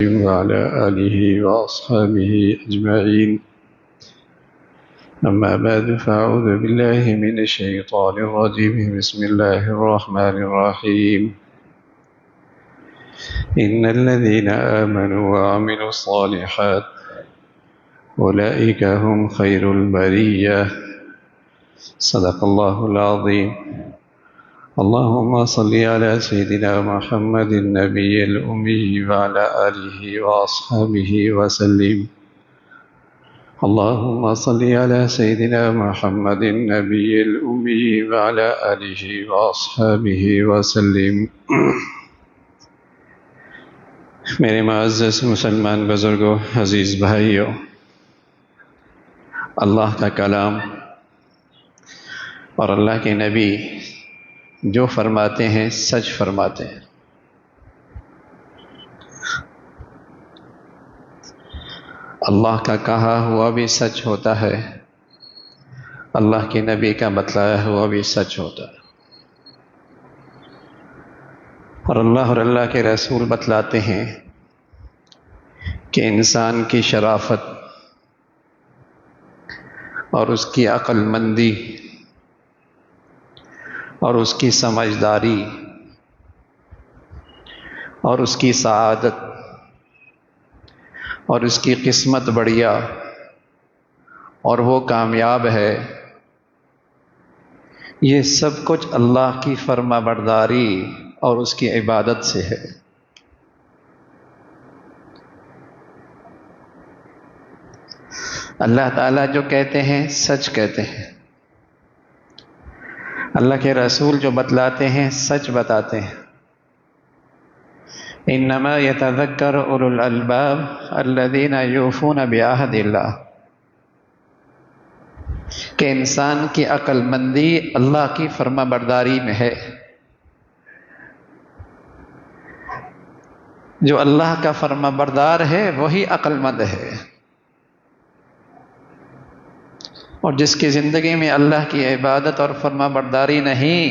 وعلى آله وأصحابه أجمعين. أما بعد فأعوذ بالله من الشيطان الرجيم. بسم الله الرحمن الرحيم. إن الذين آمنوا وعملوا الصالحات أولئك هم خير البرية. صدق الله العظيم. اللهم صل على سيدنا محمد النبي الأمي وعلى آله وأصحابه وسلم. اللهم صل على سيدنا محمد النبي الأمي وعلى آله وأصحابه وسلم. میرے معزز مسلمان بزرگوں، عزیز بھائیوں، اللہ کا کلام اور اللہ کے نبی جو فرماتے ہیں سچ فرماتے ہیں. اللہ کا کہا ہوا بھی سچ ہوتا ہے، اللہ کے نبی کا بتلایا ہوا بھی سچ ہوتا ہے. اور اللہ کے رسول بتلاتے ہیں کہ انسان کی شرافت اور اس کی عقل مندی اور اس کی سمجھداری اور اس کی سعادت اور اس کی قسمت بڑھیا اور وہ کامیاب ہے، یہ سب کچھ اللہ کی فرما برداری اور اس کی عبادت سے ہے. اللہ تعالیٰ جو کہتے ہیں سچ کہتے ہیں، اللہ کے رسول جو بتلاتے ہیں سچ بتاتے ہیں. انما یتذکر اولو الالباب الذین یوفون بعہد اللہ، کہ انسان کی عقل مندی اللہ کی فرما برداری میں ہے. جو اللہ کا فرما بردار ہے وہی عقل مند ہے، اور جس کی زندگی میں اللہ کی عبادت اور فرما برداری نہیں،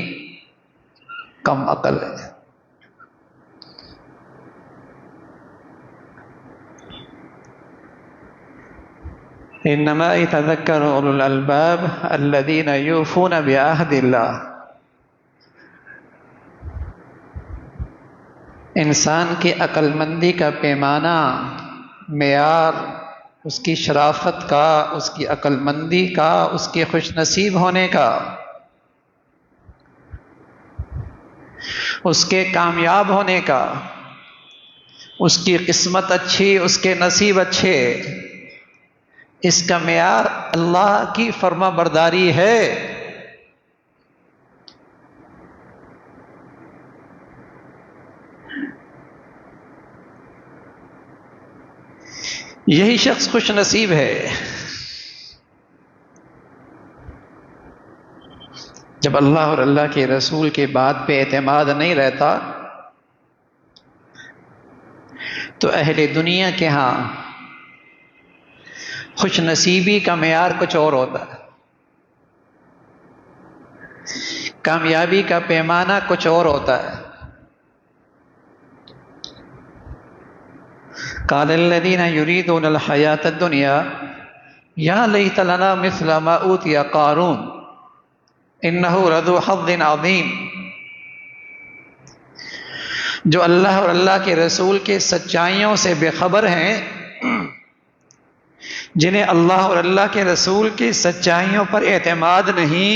کم عقل ہے. انما یتذکر اولو الالباب الذین یوفون بعہد اللہ. انسان کی عقل مندی کا پیمانہ، معیار اس کی شرافت کا، اس کی عقل مندی کا، اس کے خوش نصیب ہونے کا، اس کے کامیاب ہونے کا، اس کی قسمت اچھی، اس کے نصیب اچھے، اس کا معیار اللہ کی فرما برداری ہے. یہی شخص خوش نصیب ہے جب اللہ اور اللہ کے رسول کے بات پہ اعتماد نہیں رہتا تو اہل دنیا کے ہاں خوش نصیبی کا معیار کچھ اور ہوتا ہے، کامیابی کا پیمانہ کچھ اور ہوتا ہے. قال الذين يريدون الحياة الدنيا يا ليت لنا مثل ما أوتي قارون إنه لذو حظ عظيم. جو اللہ اور اللہ کے رسول کے سچائیوں سے بے خبر ہیں، جنہیں اللہ اور اللہ کے رسول کی سچائیوں پر اعتماد نہیں،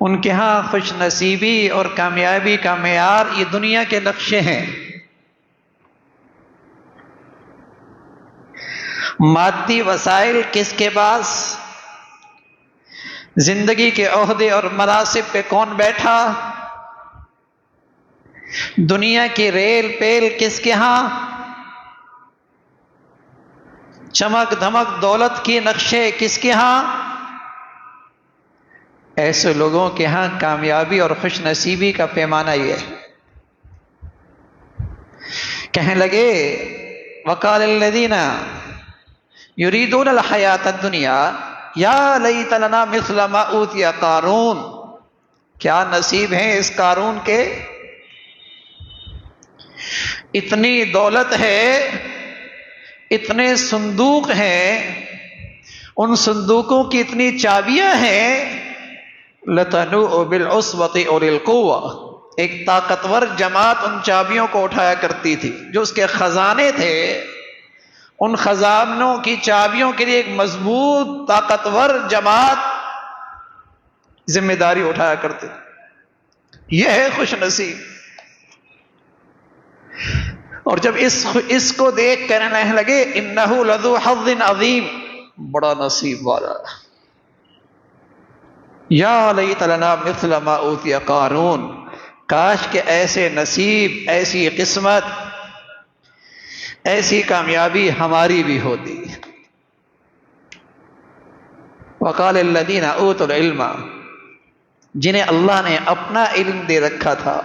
ان کے ہاں خوش نصیبی اور کامیابی کا معیار یہ دنیا کے نقشے ہیں. مادی وسائل کس کے پاس، زندگی کے عہدے اور مناصب پہ کون بیٹھا، دنیا کی ریل پیل کس کے ہاں، چمک دھمک دولت کی نقشے کس کے ہاں. ایسے لوگوں کے ہاں کامیابی اور خوش نصیبی کا پیمانہ یہ ہے. کہنے لگے وقال الذین یریدون الحیاۃ الدنیا یا لیت لنا مثل ما اوتی قارون. کیا نصیب ہیں اس قارون کے اتنی دولت ہے، اتنے صندوق ہیں، ان صندوقوں کی اتنی چابیاں ہیں، لَتَنُوءُ بِالْعُصْبَةِ أُولِي الْقُوَّةِ، ایک طاقتور جماعت ان چابیوں کو اٹھایا کرتی تھی، جو اس کے خزانے تھے، ان خزانوں کی چابیوں کے لیے ایک مضبوط طاقتور جماعت ذمہ داری اٹھایا کرتے تھے۔ یہ ہے خوش نصیب۔ اور جب اس کو دیکھ کر کہنے لگے انہ لذو حظ عظیم، بڑا نصیب والا، یا لیت لنا مثل ما اوتی قارون، کاش کہ ایسے نصیب، ایسی قسمت، ایسی کامیابی ہماری بھی ہوتی۔ وقال الذین اوتوا العلم، جنہیں اللہ نے اپنا علم دے رکھا تھا،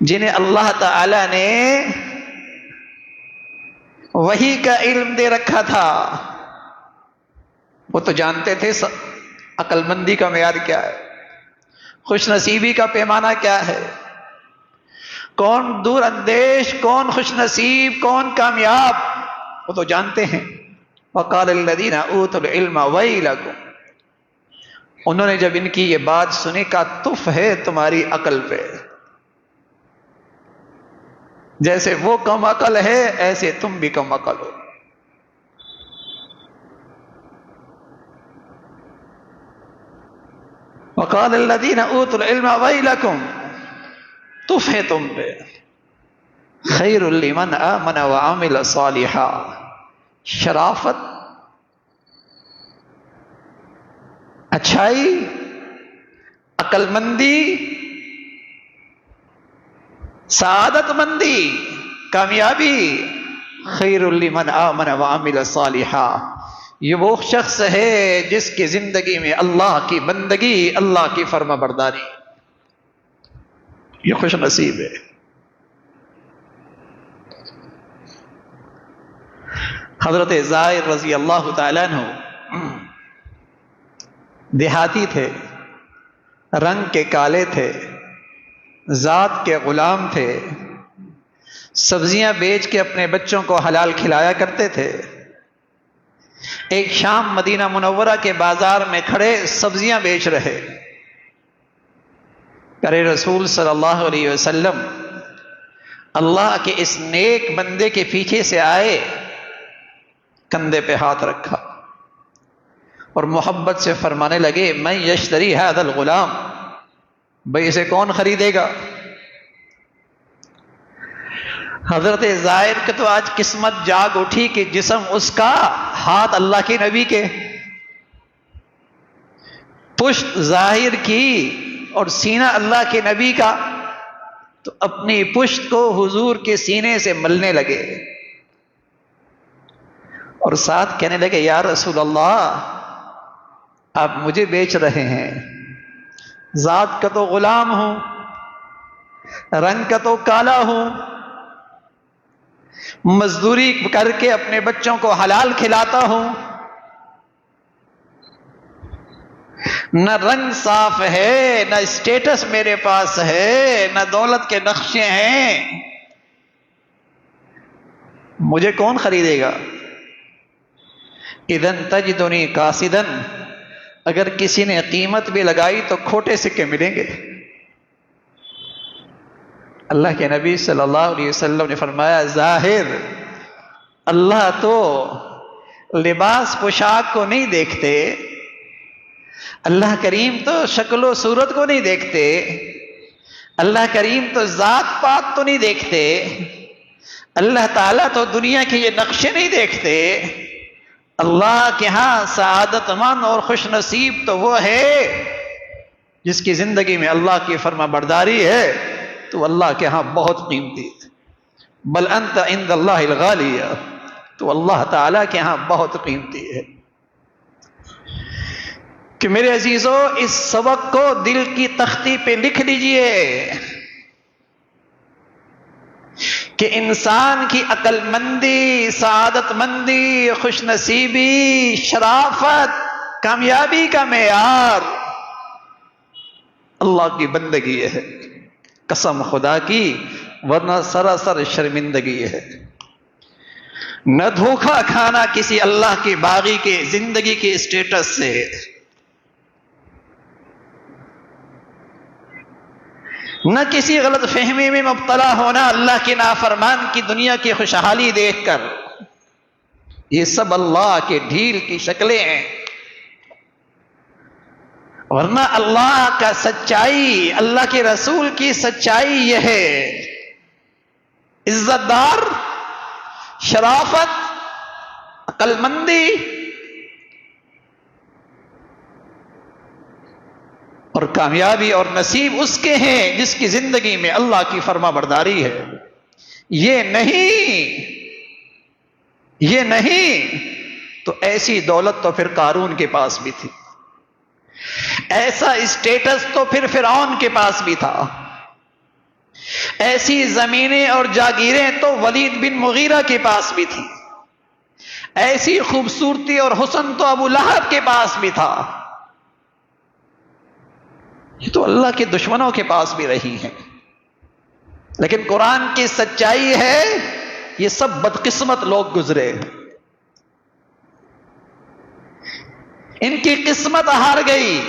جنہیں اللہ تعالی نے وحی کا علم دے رکھا تھا، وہ تو جانتے تھے عقل مندی کا معیار کیا ہے، خوش نصیبی کا پیمانہ کیا ہے، کون دور اندیش، کون خوش نصیب، کون کامیاب، وہ تو جانتے ہیں۔ وقال الذین اوتوا العلم ویلکم، انہوں نے جب ان کی یہ بات سنی، کہا تف ہے تمہاری عقل پہ، جیسے وہ کم عقل ہے ایسے تم بھی کم عقل ہو۔ وقال الذین اوتوا العلم ویلکم، تف ہے تم پہ، خیر لمن آمن وعمل صالحا، شرافت، اچھائی، عقل مندی، سعادت مندی، کامیابی، خیر لمن آمن وعمل صالحا، یہ وہ شخص ہے جس کی زندگی میں اللہ کی بندگی، اللہ کی فرما برداری، یہ خوش نصیب ہے۔ حضرت زائر رضی اللہ تعالیٰ عنہ دیہاتی تھے، رنگ کے کالے تھے، ذات کے غلام تھے، سبزیاں بیچ کے اپنے بچوں کو حلال کھلایا کرتے تھے۔ ایک شام مدینہ منورہ کے بازار میں کھڑے سبزیاں بیچ رہے، پیارے رسول صلی اللہ علیہ وسلم اللہ کے اس نیک بندے کے پیچھے سے آئے، کندھے پہ ہاتھ رکھا اور محبت سے فرمانے لگے من یشتری ھذا الغلام، بھئی اسے کون خریدے گا؟ حضرت زائر کے تو آج قسمت جاگ اٹھی کہ جسم اس کا، ہاتھ اللہ کے نبی کے، پشت ظاہر کی اور سینہ اللہ کے نبی کا، تو اپنی پشت کو حضور کے سینے سے ملنے لگے اور ساتھ کہنے لگے یا رسول اللہ آپ مجھے بیچ رہے ہیں، ذات کا تو غلام ہوں، رنگ کا تو کالا ہوں، مزدوری کر کے اپنے بچوں کو حلال کھلاتا ہوں، نہ رنگ صاف ہے، نہ اسٹیٹس میرے پاس ہے، نہ دولت کے نقشے ہیں، مجھے کون خریدے گا؟ اذن تجدنی قاصدن، اگر کسی نے قیمت بھی لگائی تو کھوٹے سکے ملیں گے۔ اللہ کے نبی صلی اللہ علیہ وسلم نے فرمایا ظاہر، اللہ تو لباس پوشاک کو نہیں دیکھتے، اللہ کریم تو شکل و صورت کو نہیں دیکھتے، اللہ کریم تو ذات پات تو نہیں دیکھتے، اللہ تعالیٰ تو دنیا کے یہ نقشے نہیں دیکھتے، اللہ کے ہاں سعادت مند اور خوش نصیب تو وہ ہے جس کی زندگی میں اللہ کی فرما برداری ہے، تو اللہ کے ہاں بہت قیمتی ہے، بل انت عند اللہ الغالی، تو اللہ تعالیٰ کے ہاں بہت قیمتی ہے۔ کہ میرے عزیزو اس سبق کو دل کی تختی پہ لکھ لیجئے کہ انسان کی عقل مندی، سعادت مندی، خوش نصیبی، شرافت، کامیابی کا معیار اللہ کی بندگی ہے۔ قسم خدا کی، ورنہ سراسر شرمندگی ہے۔ نہ دھوکہ کھانا کسی اللہ کے باغی کے زندگی کے اسٹیٹس سے، نہ کسی غلط فہمی میں مبتلا ہونا اللہ کے نافرمان کی دنیا کی خوشحالی دیکھ کر۔ یہ سب اللہ کے ڈھیل کی شکلیں ہیں، ورنہ اللہ کا سچائی، اللہ کے رسول کی سچائی یہ ہے، عزت دار، شرافت، عقل مندی اور کامیابی اور نصیب اس کے ہیں جس کی زندگی میں اللہ کی فرما برداری ہے۔ یہ نہیں تو ایسی دولت تو پھر قارون کے پاس بھی تھی، ایسا اسٹیٹس تو پھر فرعون کے پاس بھی تھا، ایسی زمینیں اور جاگیریں تو ولید بن مغیرہ کے پاس بھی تھی، ایسی خوبصورتی اور حسن تو ابو لہب کے پاس بھی تھا، یہ تو اللہ کے دشمنوں کے پاس بھی رہی ہیں۔ لیکن قرآن کی سچائی ہے یہ سب بدقسمت لوگ گزرے، ان کی قسمت ہار گئی،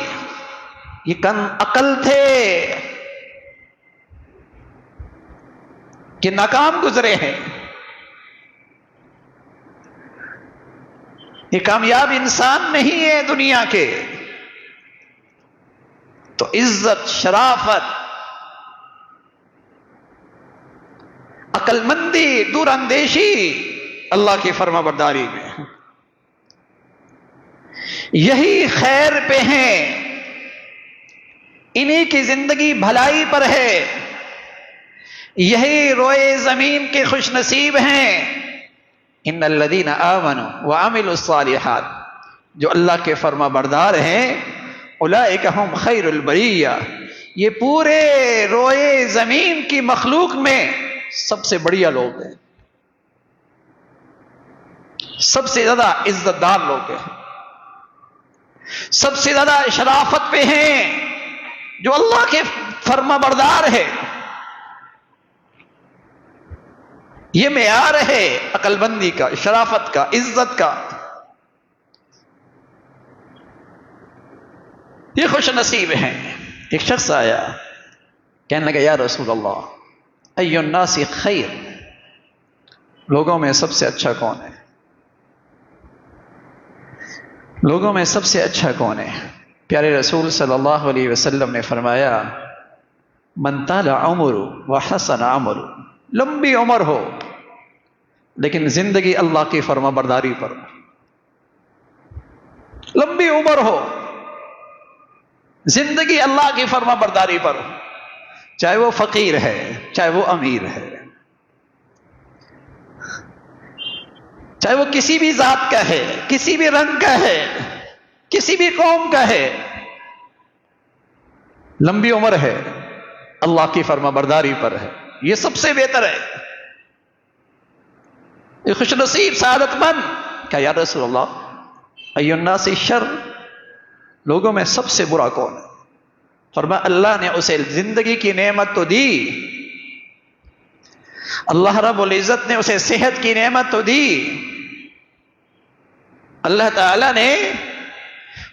یہ کم عقل تھے کہ ناکام گزرے ہیں، یہ کامیاب انسان نہیں ہے دنیا کے۔ تو عزت، شرافت، عقل مندی، دور اندیشی اللہ کی فرما برداری میں، یہی خیر پہ ہیں، انہی کی زندگی بھلائی پر ہے، یہی روئے زمین کے خوش نصیب ہیں۔ ان الذین آمنوا وعملوا الصالحات، جو اللہ کے فرما بردار ہیں، اولئک ہم خیر البریہ، یہ پورے روئے زمین کی مخلوق میں سب سے بڑھیا لوگ ہیں، سب سے زیادہ عزت دار لوگ ہیں، سب سے زیادہ شرافت پہ ہیں، جو اللہ کے فرما بردار ہے۔ یہ معیار ہے عقل مندی کا، شرافت کا، عزت کا۔ یہ خوش نصیب ہیں۔ ایک شخص آیا کہنے لگا یا رسول اللہ ای الناس خیر، لوگوں میں سب سے اچھا کون ہے؟ لوگوں میں سب سے اچھا کون ہے؟ پیارے رسول صلی اللہ علیہ وسلم نے فرمایا من طال عمر وحسن عمل، لمبی عمر ہو لیکن زندگی اللہ کی فرما برداری پر ہو، لمبی عمر ہو زندگی اللہ کی فرما برداری پر ہو، چاہے وہ فقیر ہے چاہے وہ امیر ہے، چاہے وہ کسی بھی ذات کا ہے، کسی بھی رنگ کا ہے، کسی بھی قوم کا ہے، لمبی عمر ہے اللہ کی فرما برداری پر ہے، یہ سب سے بہتر ہے، یہ خوش نصیب سعادت مند۔ کہ یا رسول اللہ ای الناس شر، لوگوں میں سب سے برا کون ہے؟ فرمایا اللہ نے اسے زندگی کی نعمت تو دی، اللہ رب العزت نے اسے صحت کی نعمت تو دی، اللہ تعالی نے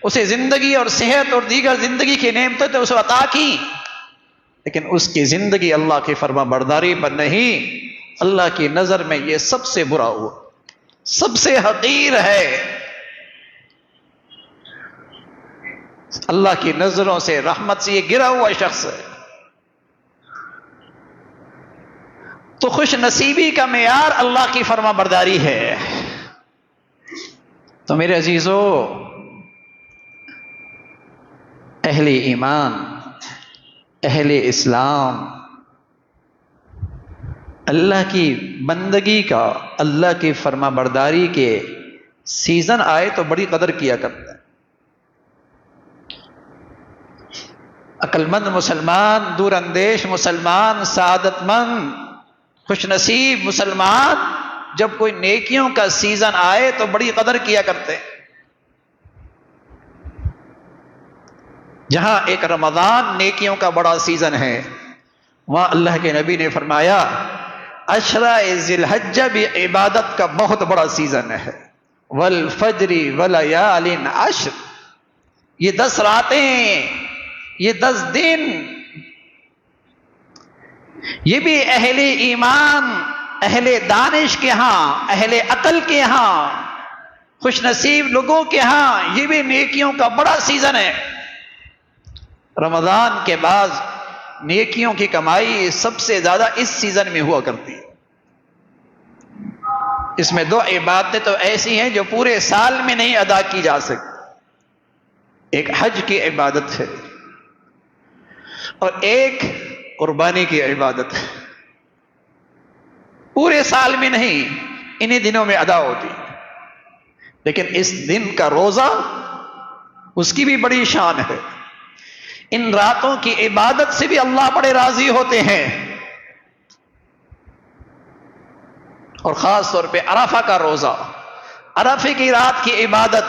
اسے زندگی اور صحت اور دیگر زندگی کی نعمتیں تو اسے عطا کی، لیکن اس کی زندگی اللہ کی فرما برداری پر نہیں، اللہ کی نظر میں یہ سب سے برا ہوا، سب سے حقیر ہے، اللہ کی نظروں سے، رحمت سے یہ گرا ہوا شخص ہے۔ تو خوش نصیبی کا معیار اللہ کی فرما برداری ہے۔ تو میرے عزیزو، اہل ایمان، اہل اسلام، اللہ کی بندگی کا، اللہ کی فرما برداری کے سیزن آئے تو بڑی قدر کیا کرتا ہے۔ عقل مند مسلمان، دور اندیش مسلمان، سعادت مند، خوش نصیب مسلمان جب کوئی نیکیوں کا سیزن آئے تو بڑی قدر کیا کرتے ہیں۔ جہاں ایک رمضان نیکیوں کا بڑا سیزن ہے، وہاں اللہ کے نبی نے فرمایا عشرہ ذی الحجہ بھی عبادت کا بہت بڑا سیزن ہے، والفجر ولیال عشر، یہ 10 راتیں، یہ 10 دن، یہ بھی اہل ایمان، اہل دانش کے ہاں، اہل عقل کے ہاں، خوش نصیب لوگوں کے ہاں یہ بھی نیکیوں کا بڑا سیزن ہے۔ رمضان کے بعد نیکیوں کی کمائی سب سے زیادہ اس سیزن میں ہوا کرتی ہے۔ اس میں 2 عبادتیں تو ایسی ہیں جو پورے سال میں نہیں ادا کی جا سکتی۔ ایک حج کی عبادت ہے اور ایک قربانی کی عبادت ہے، پورے سال میں نہیں، انہی دنوں میں ادا ہوتی ہے۔ لیکن اس دن کا روزہ اس کی بھی بڑی شان ہے، ان راتوں کی عبادت سے بھی اللہ بڑے راضی ہوتے ہیں، اور خاص طور پہ عرفہ کا روزہ، عرفے کی رات کی عبادت،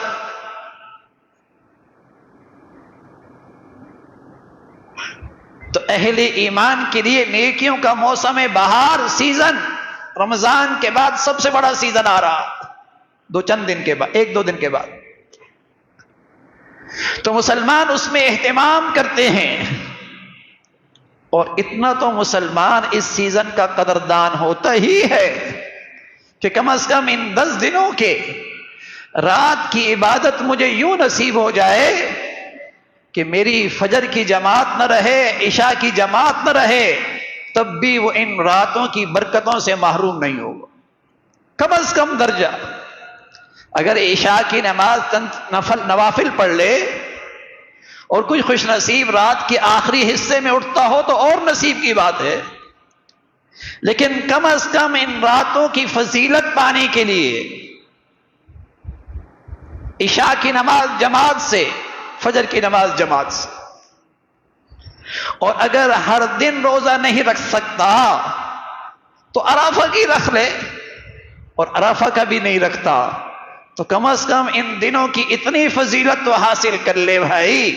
تو اہل ایمان کے لیے نیکیوں کا موسم بہار سیزن رمضان کے بعد سب سے بڑا سیزن آ رہا، چند دن کے بعد، 1-2 دن کے بعد، تو مسلمان اس میں اہتمام کرتے ہیں، اور اتنا تو مسلمان اس سیزن کا قدردان ہوتا ہی ہے کہ کم از کم ان 10 دنوں کے رات کی عبادت مجھے یوں نصیب ہو جائے کہ میری فجر کی جماعت نہ رہے، عشاء کی جماعت نہ رہے، تب بھی وہ ان راتوں کی برکتوں سے محروم نہیں ہوگا۔ کم از کم درجہ، اگر عشاء کی نماز نوافل پڑھ لے اور کچھ خوش نصیب رات کے آخری حصے میں اٹھتا ہو تو اور نصیب کی بات ہے، لیکن کم از کم ان راتوں کی فضیلت پانے کے لیے عشاء کی نماز جماعت سے، فجر کی نماز جماعت سے، اور اگر ہر دن روزہ نہیں رکھ سکتا تو عرفہ کی رکھ لے، اور عرفہ کا بھی نہیں رکھتا تو کم از کم ان دنوں کی اتنی فضیلت تو حاصل کر لے بھائی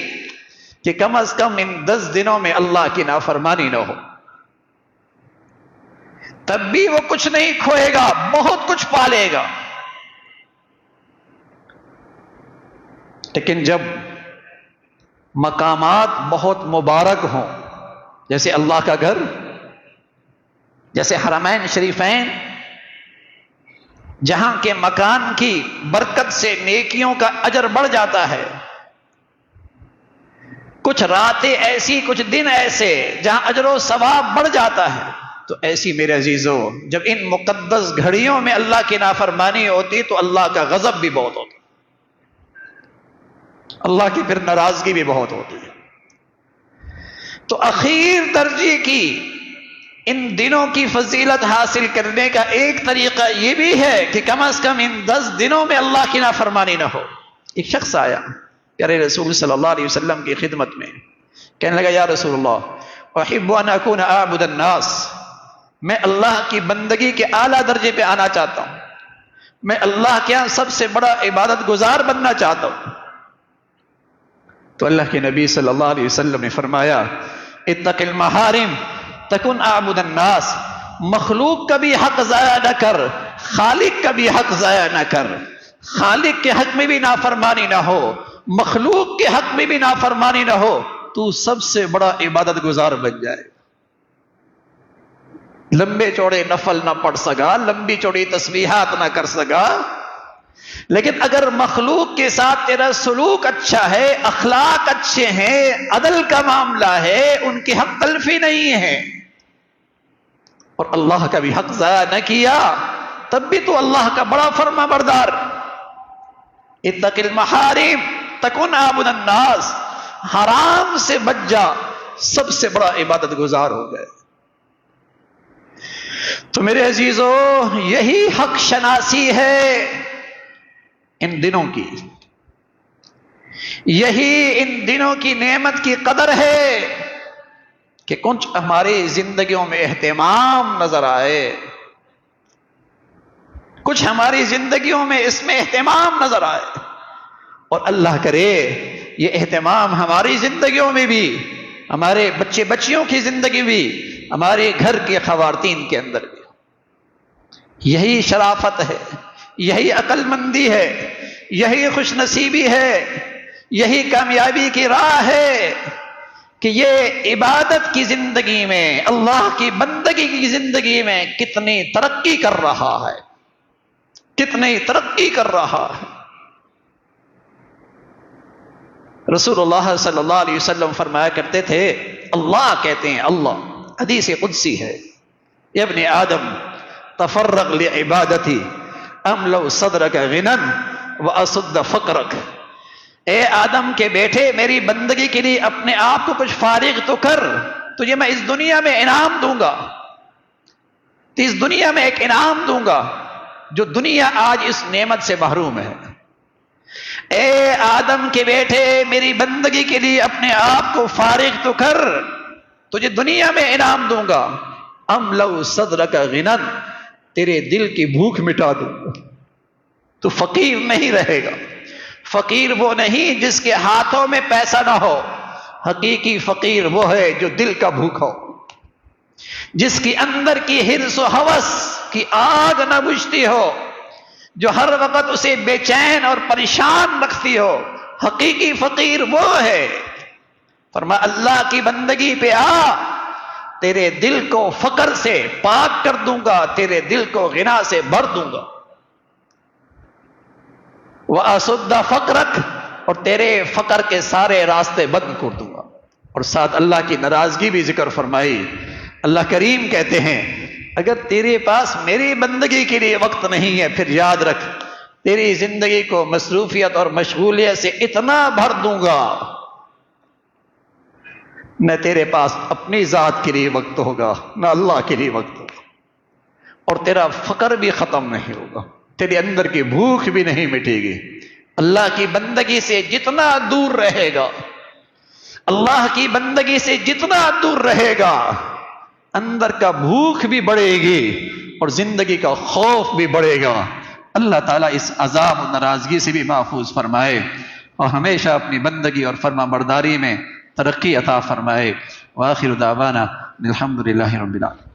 کہ کم از کم ان 10 دنوں میں اللہ کی نافرمانی نہ ہو، تب بھی وہ کچھ نہیں کھوئے گا، بہت کچھ پالے گا۔ لیکن جب مقامات بہت مبارک ہوں، جیسے اللہ کا گھر، جیسے حرمین شریفین، جہاں کے مکان کی برکت سے نیکیوں کا اجر بڑھ جاتا ہے، کچھ راتیں ایسی، کچھ دن ایسے جہاں اجر و ثواب بڑھ جاتا ہے، تو ایسی میرے عزیزو جب ان مقدس گھڑیوں میں اللہ کی نافرمانی ہوتی تو اللہ کا غضب بھی بہت ہوتا، اللہ کی پھر ناراضگی بھی بہت ہوتی ہے۔ تو اخیر درجے کی ان دنوں کی فضیلت حاصل کرنے کا ایک طریقہ یہ بھی ہے کہ کم از کم ان 10 دنوں میں اللہ کی نافرمانی نہ ہو۔ ایک شخص آیا پیارے رسول صلی اللہ علیہ وسلم کی خدمت میں، کہنے لگا یا رسول اللہ احب ان اکون اعبد الناس، میں اللہ کی بندگی کے اعلیٰ درجے پہ آنا چاہتا ہوں، میں اللہ کے یہاں سب سے بڑا عبادت گزار بننا چاہتا ہوں۔ تو اللہ کے نبی صلی اللہ علیہ وسلم نے فرمایا اتق المحارم تکن اعبد الناس، مخلوق کا بھی حق ضائع نہ کر، خالق کا بھی حق ضائع نہ کر، خالق کے حق میں بھی نافرمانی نہ ہو، مخلوق کے حق میں بھی نافرمانی نہ ہو، تو سب سے بڑا عبادت گزار بن جائے۔ لمبے چوڑے نفل نہ پڑھ سکا، لمبی چوڑی تسبیحات نہ کر سکا، لیکن اگر مخلوق کے ساتھ تیرا سلوک اچھا ہے، اخلاق اچھے ہیں، عدل کا معاملہ ہے، ان کے حق تلفی نہیں ہے، اور اللہ کا بھی حق ضائع نہ کیا، تب بھی تو اللہ کا بڑا فرما بردار۔ اتق المحارم تکن اعبد الناس، حرام سے بچ جا، سب سے بڑا عبادت گزار ہو گئے۔ تو میرے عزیزو یہی حق شناسی ہے ان دنوں کی، یہی ان دنوں کی نعمت کی قدر ہے کہ کچھ ہماری زندگیوں میں اہتمام نظر آئے، کچھ ہماری زندگیوں میں اس میں اہتمام نظر آئے، اور اللہ کرے یہ اہتمام ہماری زندگیوں میں بھی ہمارے بچے بچیوں کی زندگی بھی، ہمارے گھر کے خواتین کے اندر بھی۔ یہی شرافت ہے، یہی عقل مندی ہے، یہی خوش نصیبی ہے، یہی کامیابی کی راہ ہے کہ یہ عبادت کی زندگی میں، اللہ کی بندگی کی زندگی میں کتنی ترقی کر رہا ہے، کتنی ترقی کر رہا ہے۔ رسول اللہ صلی اللہ علیہ وسلم فرمایا کرتے تھے، اللہ کہتے ہیں، اللہ حدیث قدسی ہے، یا ابن آدم تفرغ لعبادتی املؤ صدرک غنا واسد فقرک، اے آدم کے بیٹے میری بندگی کے لیے اپنے آپ کو کچھ فارغ تو کر، تجھے میں اس دنیا میں انعام دوں گا، تو اس دنیا میں ایک انعام دوں گا جو دنیا آج اس نعمت سے محروم ہے۔ اے آدم کے بیٹے میری بندگی کے لیے اپنے آپ کو فارغ تو کر، تجھے دنیا میں انعام دوں گا، املؤ صدرک غنا، تیرے دل کی بھوک مٹا دوں گا، تو فقیر نہیں رہے گا۔ فقیر وہ نہیں جس کے ہاتھوں میں پیسہ نہ ہو، حقیقی فقیر وہ ہے جو دل کا بھوکا ہو، جس کی اندر کی حرص و ہوس کی آگ نہ بجھتی ہو، جو ہر وقت اسے بے چین اور پریشان رکھتی ہو، حقیقی فقیر وہ ہے۔ فرمایا اللہ کی بندگی پہ آ، تیرے دل کو فقر سے پاک کر دوں گا، تیرے دل کو غنا سے بھر دوں گا، وَأَسُدَّ فَقْرَكَ، اور تیرے فقر کے سارے راستے بند کر دوں گا۔ اور ساتھ اللہ کی ناراضگی بھی ذکر فرمائی۔ اللہ کریم کہتے ہیں اگر تیرے پاس میری بندگی کے لیے وقت نہیں ہے، پھر یاد رکھ تیری زندگی کو مصروفیت اور مشغولیت سے اتنا بھر دوں گا، نہ تیرے پاس اپنی ذات کے لیے وقت ہوگا، نہ اللہ کے لیے وقت ہوگا، اور تیرا فقر بھی ختم نہیں ہوگا، تیرے اندر کی بھوک بھی نہیں مٹے گی۔ اللہ کی بندگی سے جتنا دور رہے گا، اللہ کی بندگی سے جتنا دور رہے گا، اندر کا بھوک بھی بڑھے گی اور زندگی کا خوف بھی بڑھے گا۔ اللہ تعالیٰ اس عذاب و ناراضگی سے بھی محفوظ فرمائے اور ہمیشہ اپنی بندگی اور فرما برداری میں ترقی عطا فرمائے۔ وآخر دعوانا الحمد للہ رب العالمین۔